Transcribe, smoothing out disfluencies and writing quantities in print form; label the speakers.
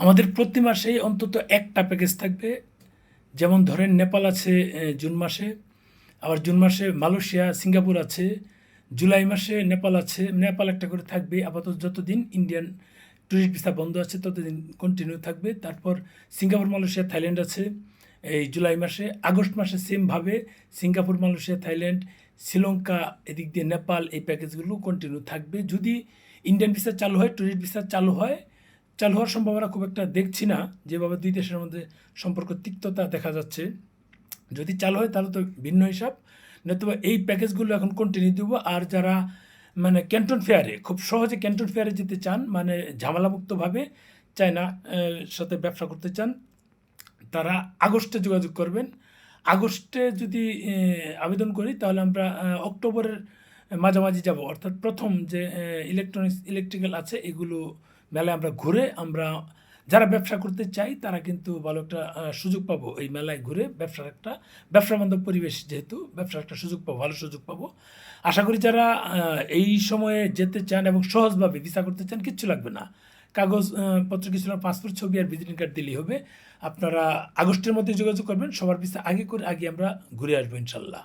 Speaker 1: আমাদের প্রতি মাসেই অন্তত একটা প্যাকেজ থাকবে। যেমন ধরেন নেপাল আছে জুন মাসে, আবার জুন মাসে মালয়েশিয়া, সিঙ্গাপুর আছে, জুলাই মাসে নেপাল আছে। নেপাল একটা করে থাকবে আপাতত, যতদিন ইন্ডিয়ান ট্যুরিস্ট ভিসা বন্ধ আছে ততদিন কন্টিনিউ থাকবে। তারপর সিঙ্গাপুর, মালয়েশিয়া, থাইল্যান্ড আছে এই জুলাই মাসে। আগস্ট মাসে সেমভাবে সিঙ্গাপুর, মালয়েশিয়া, থাইল্যান্ড, শ্রীলঙ্কা, এদিক দিয়ে নেপাল, এই প্যাকেজগুলো কন্টিনিউ থাকবে। যদি ইন্ডিয়ান ভিসা চালু হয়, ট্যুরিস্ট ভিসা চালু হয়, চালু হওয়ার সম্ভাবনা খুব একটা দেখছি না, যেভাবে দুই দেশের মধ্যে সম্পর্ক তিক্ততা দেখা যাচ্ছে। যদি চালু হয় তাহলে তো ভিন্ন হিসাব, নতুবা এই প্যাকেজগুলো এখন কন্টিনিউ দেবো। আর যারা মানে ক্যান্টন ফেয়ারে খুব সহজে ক্যান্টন ফেয়ারে যেতে চান, মানে ঝামেলামুক্তভাবে চায়না সাথে ব্যবসা করতে চান, তারা আগস্টে যোগাযোগ করবেন। আগস্টে যদি আবেদন করি তাহলে আমরা অক্টোবরের মাঝামাঝি যাব, অর্থাৎ প্রথম যে ইলেকট্রনিক্স ইলেকট্রিক্যাল আছে এগুলো মেলায় আমরা ঘুরে, আমরা যারা ব্যবসা করতে চাই তারা কিন্তু ভালো একটা সুযোগ পাবো। এই মেলায় ঘুরে ব্যবসার একটা ব্যবসা বান্ধব পরিবেশ, যেহেতু ব্যবসার একটা সুযোগ পাবো, ভালো সুযোগ পাবো। আশা করি যারা এই সময়ে যেতে চান এবং সহজভাবে ভিসা করতে চান, কিচ্ছু লাগবে না, কাগজ পত্র কিছু না, পাসপোর্ট ছবি আর ভিজিটিং কার্ড দিলেই হবে। আপনারা আগস্টের মধ্যে যোগাযোগ করবেন, সবার ভিসা আগে করে আগে আমরা ঘুরে আসবো ইনশাল্লাহ।